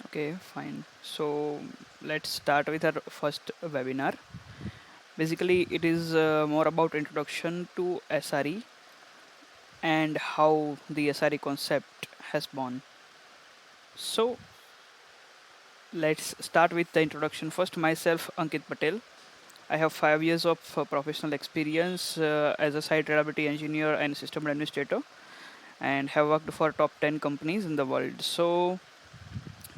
Okay, fine. So let's start with our first webinar. Basically, it is more about introduction to SRE and how the SRE concept has born. So let's start with the introduction. First, myself, Ankit Patel. I have 5 years of professional experience as a site reliability engineer and system administrator, and have worked for top 10 companies in the world. So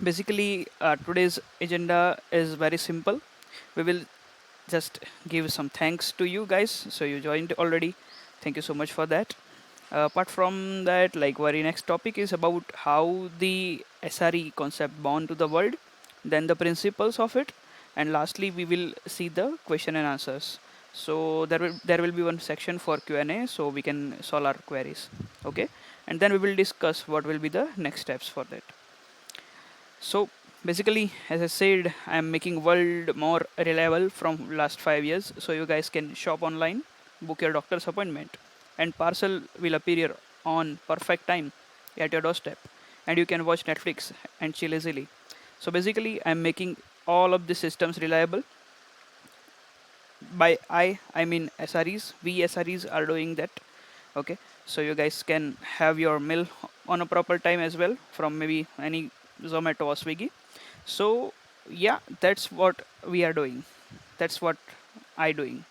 basically, today's agenda is very simple. We will just give some thanks to you guys. So you joined already. Thank you so much for that. Apart from that, like very next topic is about how the SRE concept born to the world, then the principles of it, and lastly we will see the question and answers. So there will be one section for Q&A, so we can solve our queries. Okay, and then we will discuss what will be the next steps for that. So basically, as I said, I am making world more reliable from last 5 years. So you guys can shop online, book your doctor's appointment, and parcel will appear on perfect time at your doorstep, and you can watch Netflix and chill easily. So basically, I'm making all of the systems reliable. By I mean SREs. We SREs are doing that. Okay, so you guys can have your meal on a proper time as well from maybe any Zomato or Swiggy. So yeah, that's what we are doing. That's what I doing.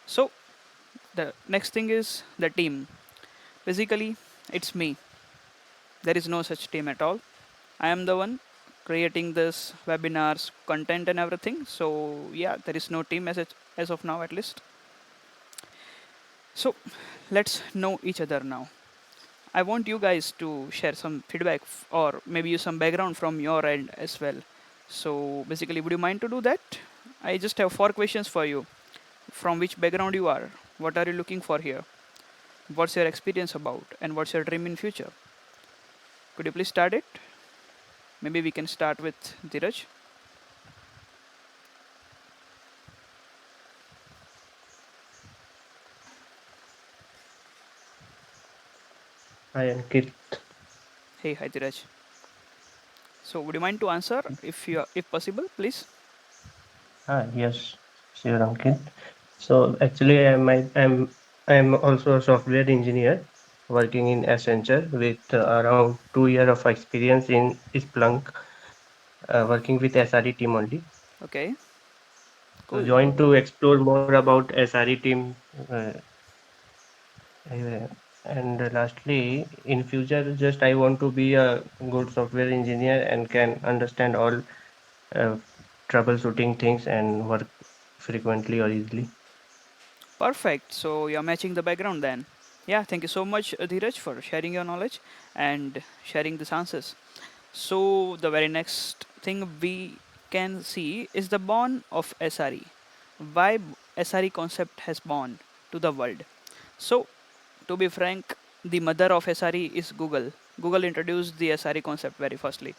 So the next thing is the team. Basically, it's me. There is no such team at all. I am the one creating this webinars, content and everything. So yeah, there is no team as of now at least. So let's know each other now. I want you guys to share some feedback or maybe use some background from your end as well. So basically, would you mind to do that? I just have 4 questions for you. From which background you are? What are you looking for here? What's your experience about? And what's your dream in future? Could you please start it? Maybe we can start with Dheeraj. Hi, Ankit. Hey, hi Dheeraj. So would you mind to answer if possible, please? Yes, sure, Ankit. So actually, I'm also a software engineer working in Accenture with around 2 years of experience in Splunk, working with SRE team only. Okay, So cool. join to explore more about SRE team. Uh, uh, and lastly, in future, just I want to be a good software engineer and can understand all uh, troubleshooting things and work frequently or easily. Perfect. So you're matching the background then. Yeah, thank you so much, Dheeraj, for sharing your knowledge and sharing these answers. So the very next thing we can see is the born of SRE. Why SRE concept has born to the world. So to be frank, the mother of SRE is Google. Google introduced the SRE concept very firstly,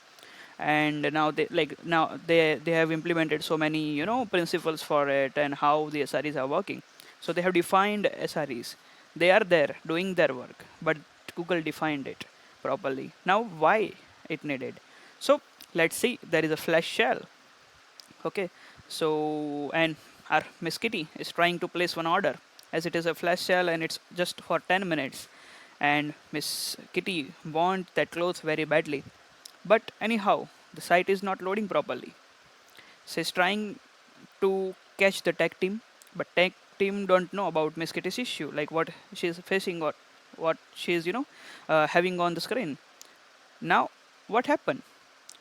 and now they have implemented so many principles for it and how the SREs are working. So they have defined SREs. They are there doing their work, but Google defined it properly. Now why it needed? So let's see. There is a flash shell. Okay, so and our Miss Kitty is trying to place one order as it is a flash sale and it's just for 10 minutes. And Miss Kitty want that clothes very badly. But anyhow, the site is not loading properly. She's trying to catch the tech team, but tech team don't know about Miss Kitty's issue, like what she's facing or what she's having on the screen. Now, what happened?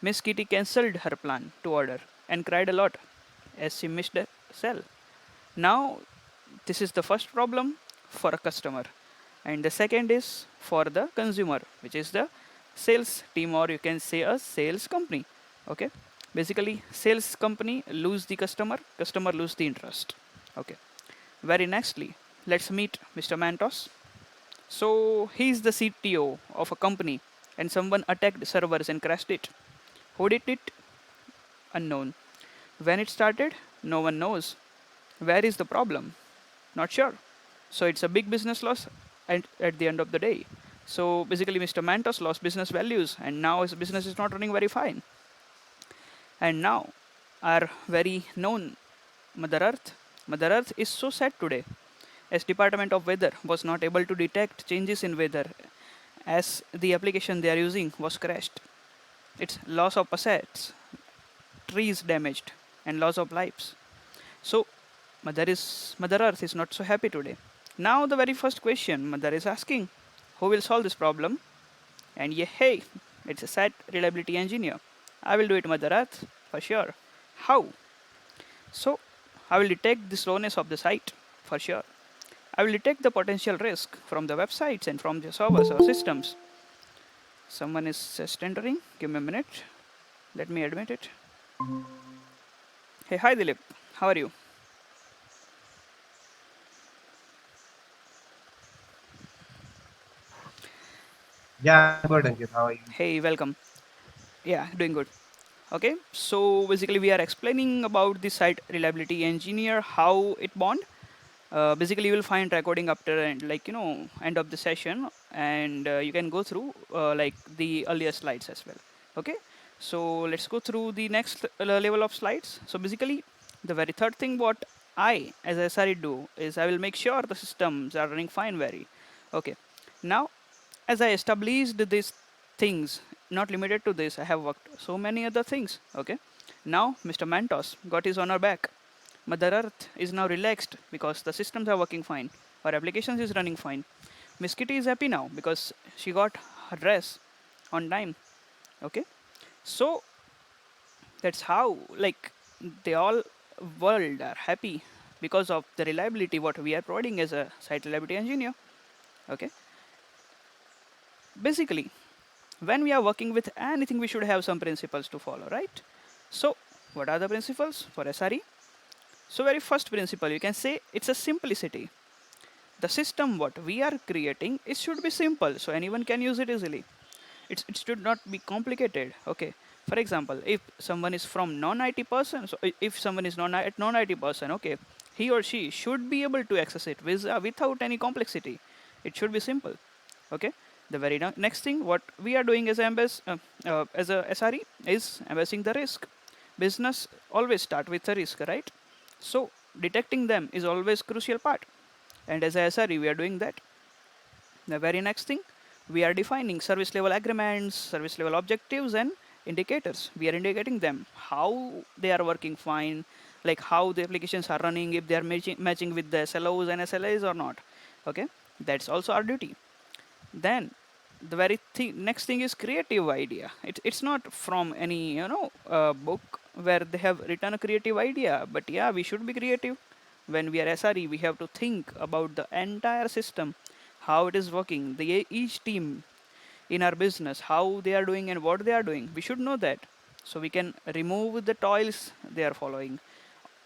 Miss Kitty cancelled her plan to order and cried a lot as she missed a sale. Now, this is the first problem for a customer, and the second is for the consumer, which is the sales team, or you can say a sales company. Okay, basically, sales company lose the customer, customer lose the interest. Okay, very nextly, let's meet Mr. Mantos. So, he is the CTO of a company, and someone attacked servers and crashed it. Who did it? Unknown. When it started? No one knows. Where is the problem? Not sure. So it's a big business loss at the end of the day. So basically, Mr. Mantos lost business values, and now his business is not running very fine. And now, our very known Mother Earth. Mother Earth is so sad today, as Department of Weather was not able to detect changes in weather as the application they are using was crashed. It's loss of assets, trees damaged, and loss of lives. So Mother Earth is not so happy today. Now the very first question Mother is asking, who will solve this problem? And yeah, hey, it's a site reliability engineer. I will do it, Mother Earth, for sure. How? So I will detect the slowness of the site, for sure. I will detect the potential risk from the websites and from the servers or systems. Someone is just entering. Give me a minute. Let me admit it. Hey, hi Dilip. How are you? Yeah, I'm good, Ankit. How are you? Hey, welcome. Yeah, doing good. Okay, so basically we are explaining about the site reliability engineer, how it bond. Basically, you will find recording after and like end of the session, and you can go through like the earlier slides as well. Okay, so let's go through the next level of slides. So basically, the very third thing what I as a SRE do is I will make sure the systems are running fine. Very okay. Now as I established these things, not limited to this, I have worked so many other things. Okay. Now Mr. Mantos got his honor back. Mother Earth is now relaxed because the systems are working fine. Our applications is running fine. Miss Kitty is happy now because she got her dress on time. Okay. So that's how like they all world are happy because of the reliability what we are providing as a site reliability engineer. Okay. Basically, when we are working with anything, we should have some principles to follow, right? So, what are the principles for SRE? So, very first principle, you can say it's a simplicity. The system what we are creating, it should be simple, so anyone can use it easily. It should not be complicated. Okay. For example, if someone is from non-IT person, so if someone is non-IT person, okay, he or she should be able to access it without any complexity. It should be simple. Okay. The very next thing what we are doing as a SRE is embracing the risk. Business always start with a risk, right? So detecting them is always crucial part. And as a SRE, we are doing that. The very next thing, we are defining service level agreements, service level objectives, and indicators. We are indicating them how they are working fine, like how the applications are running, if they are matching with the SLOs and SLAs or not. Okay, that's also our duty. Then the very next thing is creative idea. It's not from any book where they have written a creative idea, but yeah, we should be creative. When we are SRE, we have to think about the entire system, how it is working, each team in our business, how they are doing and what they are doing. We should know that, so we can remove the toils they are following,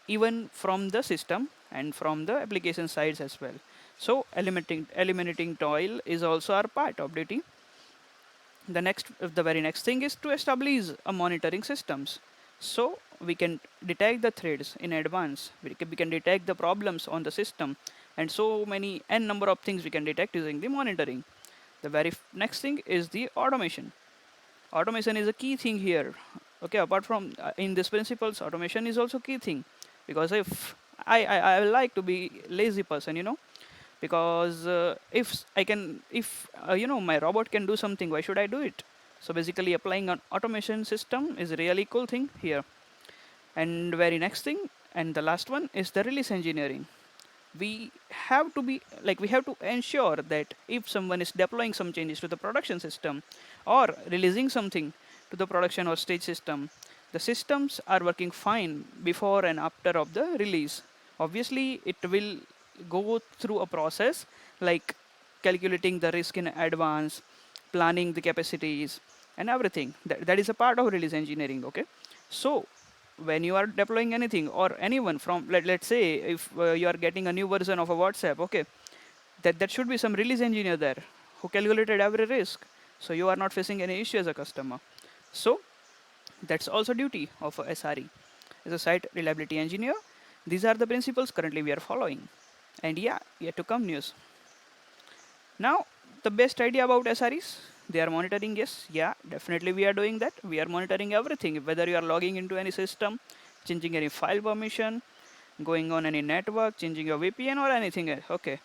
even from the system and from the application sides as well. So eliminating toil is also our part of duty. The very next thing is to establish a monitoring systems. So we can detect the threads in advance. We can detect the problems on the system, and so many n number of things we can detect using the monitoring. The very next thing is the automation. Automation is a key thing here. Okay, apart from in these principles, automation is also key thing, because if I like to be lazy person, because if my robot can do something, why should I do it? So basically, applying an automation system is a really cool thing here. And very next thing, and the last one is the release engineering. We have to ensure that if someone is deploying some changes to the production system or releasing something to the production or stage system, the systems are working fine before and after of the release. Obviously it will go through a process like calculating the risk in advance, planning the capacities and everything. That is a part of release engineering. Okay, so when you are deploying anything or anyone from let's say if you are getting a new version of a WhatsApp, okay, that should be some release engineer there who calculated every risk, so you are not facing any issue as a customer. So that's also duty of a SRE as a site reliability engineer. These are the principles currently we are following, and yeah, yet to come news. Now the best idea about SREs, They are monitoring, yes, yeah, definitely we are doing that. We are monitoring everything, whether you are logging into any system, changing any file permission, going on any network, changing your VPN or anything else. Okay,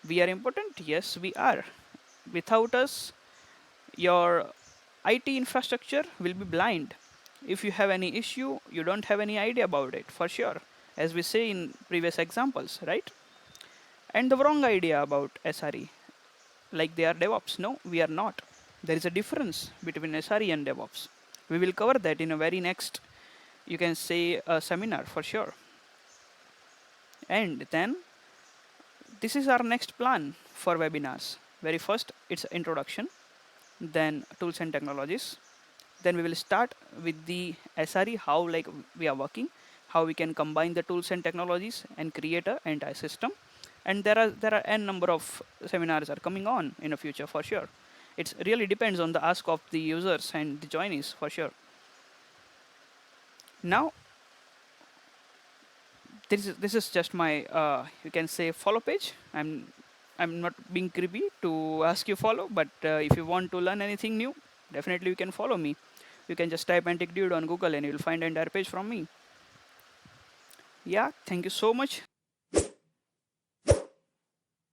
we are important, yes, we are. Without us, your IT infrastructure will be blind. If you have any issue, you don't have any idea about it, for sure, as we say in previous examples, right? And the wrong idea about SRE, like they are DevOps. No, we are not. There is a difference between SRE and DevOps. We will cover that in a very next, you can say, a seminar for sure. And then this is our next plan for webinars. Very first, it's introduction, then tools and technologies. Then we will start with the SRE, how like we are working, how we can combine the tools and technologies and create a entire system. And there are n number of seminars are coming on in the future for sure. It really depends on the ask of the users and the joinees for sure. Now this is just my you can say follow page. I'm not being creepy to ask you follow, but if you want to learn anything new, definitely you can follow me. You can just type AnticDude on Google and you'll find the entire page from me. Yeah, thank you so much,